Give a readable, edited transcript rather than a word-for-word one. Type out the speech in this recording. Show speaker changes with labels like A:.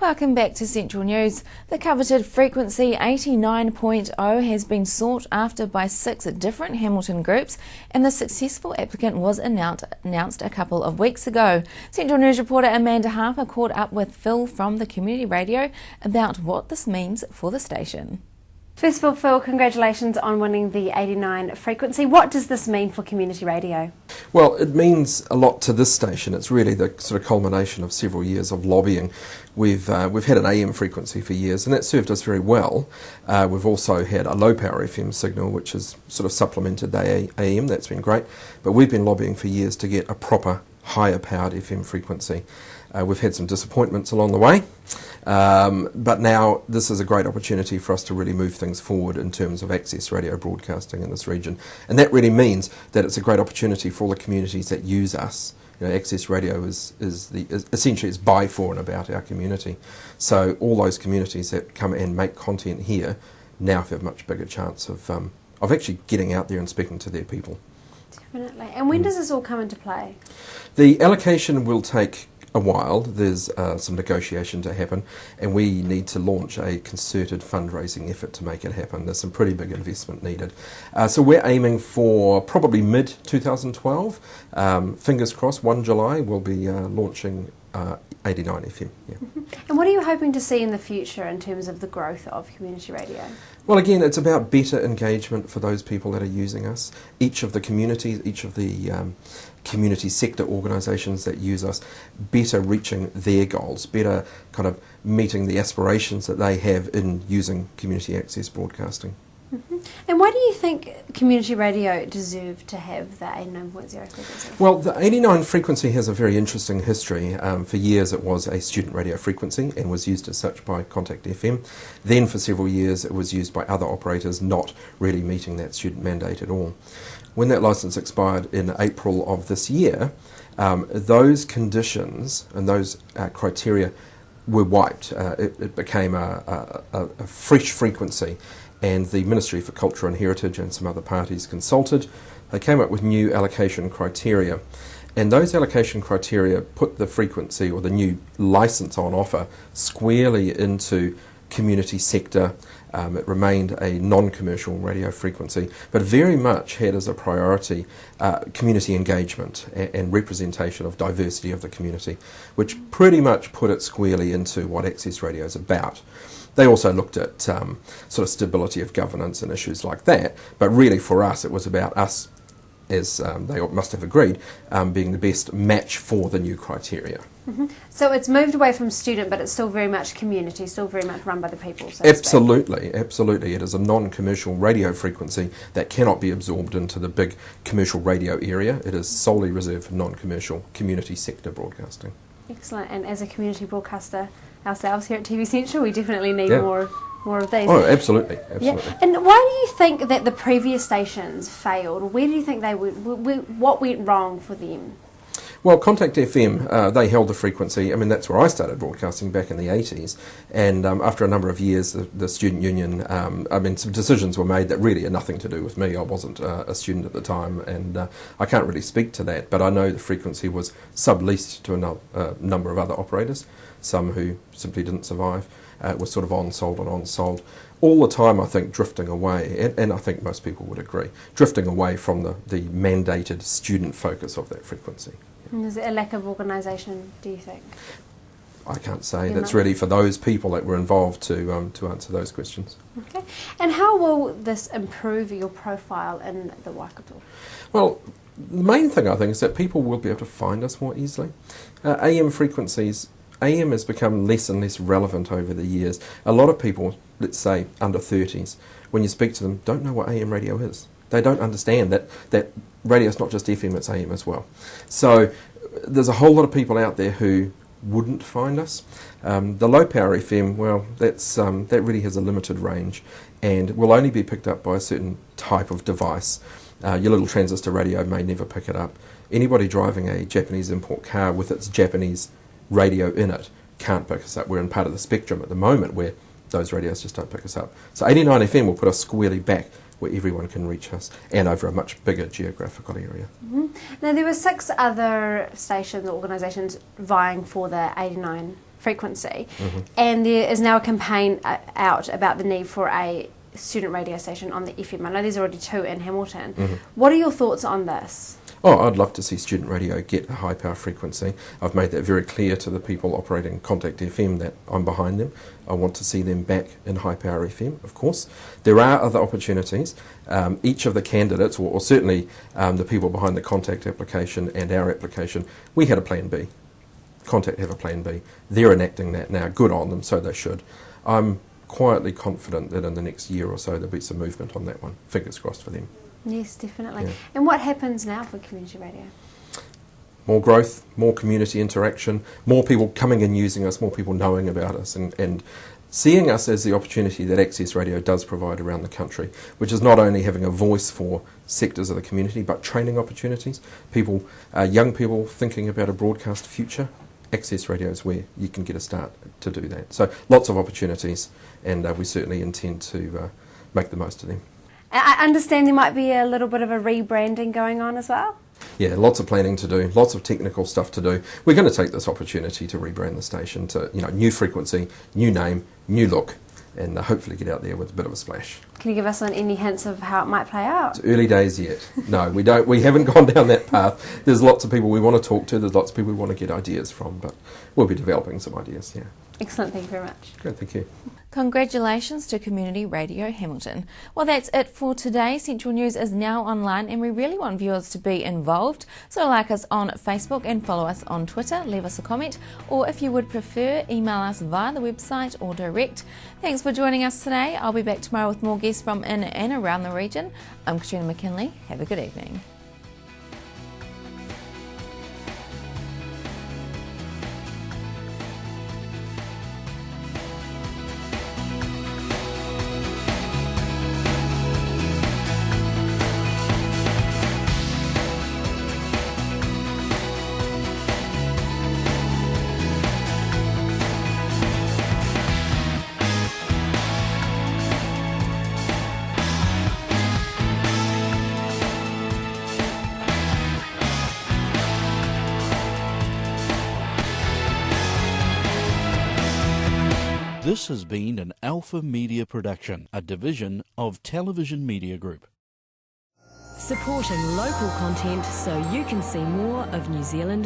A: Welcome back to Central News. The coveted frequency 89.0 has been sought after by 6 different Hamilton groups, and the successful applicant was announced a couple of weeks ago. Central News reporter Amanda Harper caught up with Phil from the community radio about what this means for the station.
B: First of all, Phil, congratulations on winning the 89 frequency. What does this mean for community radio?
C: Well, it means a lot to this station. It's really the sort of culmination of several years of lobbying. We've had an AM frequency for years, and that served us very well. We've also had a low power FM signal, which has sort of supplemented the AM. That's been great. But we've been lobbying for years to get a proper higher powered FM frequency. We've had some disappointments along the way, but now this is a great opportunity for us to really move things forward in terms of access radio broadcasting in this region. And that really means that it's a great opportunity for all the communities that use us. You know, access radio is essentially it's by, for and about our community. So all those communities that come and make content here now have a much bigger chance of actually getting out there and speaking to their people.
B: Definitely. And when does this all come into play?
C: The allocation will take a while. There's some negotiation to happen, and we need to launch a concerted fundraising effort to make it happen. There's some pretty big investment needed. So we're aiming for probably mid-2012. Fingers crossed, 1 July, we'll be launching 89 FM. Yeah.
B: And what are you hoping to see in the future in terms of the growth of community radio?
C: Well, again, it's about better engagement for those people that are using us. Each of the communities, each of the community sector organisations that use us, better reaching their goals, better kind of meeting the aspirations that they have in using community access broadcasting.
B: And why do you think community radio deserved to have the 89.0 frequency?
C: Well, the 89 frequency has a very interesting history. For years it was a student radio frequency and was used as such by Contact FM. Then for several years it was used by other operators not really meeting that student mandate at all. When that licence expired in April of this year, those conditions and those criteria were wiped. It became a fresh frequency, and the Ministry for Culture and Heritage and some other parties consulted. They came up with new allocation criteria, and those allocation criteria put the frequency or the new licence on offer squarely into community sector. It remained a non-commercial radio frequency, but very much had as a priority community engagement and representation of diversity of the community, which pretty much put it squarely into what access radio is about. They also looked at sort of stability of governance and issues like that, but really for us it was about us, as they must have agreed, being the best match for the new criteria.
B: So it's moved away from student, but it's still very much community, still very much run by the people. So
C: absolutely, absolutely. It is a non-commercial radio frequency that cannot be absorbed into the big commercial radio area. It is solely reserved for non-commercial community sector broadcasting.
B: Excellent. And as a community broadcaster ourselves here at TV Central, we definitely need more of these.
C: Oh, absolutely, absolutely.
B: Yeah. And why do you think that the previous stations failed? Where do you think they what went wrong for them?
C: Well, Contact FM, they held the frequency. I mean, that's where I started broadcasting back in the 80s. And after a number of years, the student union, some decisions were made that really had nothing to do with me. I wasn't a student at the time, and I can't really speak to that. But I know the frequency was subleased to a number of other operators, some who simply didn't survive. It was sort of on-sold and on-sold. All the time, I think, drifting away, and I think most people would agree, drifting away from the mandated student focus of that frequency.
B: And is it a lack of organisation, do you think?
C: I can't say. That's really for those people that were involved to answer those questions.
B: Okay. And how will this improve your profile in the Waikato?
C: Well, the main thing I think is that people will be able to find us more easily. AM frequencies, AM has become less and less relevant over the years. A lot of people, let's say under 30s, when you speak to them, don't know what AM radio is. They don't understand that radio is not just FM, it's AM as well. So there's a whole lot of people out there who wouldn't find us. The low power FM, well, that really has a limited range and will only be picked up by a certain type of device. Your little transistor radio may never pick it up. Anybody driving a Japanese import car with its Japanese radio in it can't pick us up. We're in part of the spectrum at the moment where those radios just don't pick us up. So 89 FM will put us squarely back where everyone can reach us and over a much bigger geographical area.
B: Now there were 6 other stations or organisations vying for the 89 frequency, and there is now a campaign out about the need for a student radio station on the FM. I know there's already 2 in Hamilton. What are your thoughts on this?
C: Oh, I'd love to see student radio get a high power frequency. I've made that very clear to the people operating Contact FM that I'm behind them. I want to see them back in high power FM, of course. There are other opportunities. Each of the candidates, or certainly the people behind the Contact application and our application, we had a plan B. Contact have a plan B. They're enacting that now. Good on them, so they should. I'm quietly confident that in the next year or so there'll be some movement on that one. Fingers crossed for them.
B: Yes, definitely.
C: Yeah.
B: And what happens now for community radio?
C: More growth, more community interaction, more people coming and using us, more people knowing about us and seeing us as the opportunity that Access Radio does provide around the country, which is not only having a voice for sectors of the community, but training opportunities. People, young people thinking about a broadcast future. Access Radio is where you can get a start to do that. So lots of opportunities, and we certainly intend to make the most of them.
B: I understand there might be a little bit of a rebranding going on as well.
C: Yeah, lots of planning to do, lots of technical stuff to do. We're going to take this opportunity to rebrand the station to, new frequency, new name, new look, and hopefully get out there with a bit of a splash.
B: Can you give us any hints of how it might play out?
C: It's early days yet. No, we don't. We haven't gone down that path. There's lots of people we want to talk to. There's lots of people we want to get ideas from, but we'll be developing some ideas. Yeah.
B: Excellent. Thank you very much.
C: Great. Thank you.
A: Congratulations to Community Radio Hamilton. Well, that's it for today. Central News is now online and we really want viewers to be involved. So like us on Facebook and follow us on Twitter, leave us a comment, or if you would prefer, email us via the website or direct. Thanks for joining us today. I'll be back tomorrow with more guests from in and around the region. I'm Katrina McKinley. Have a good evening.
D: This has been an Alpha Media production, a division of Television Media Group.
E: Supporting local content so you can see more of New Zealand.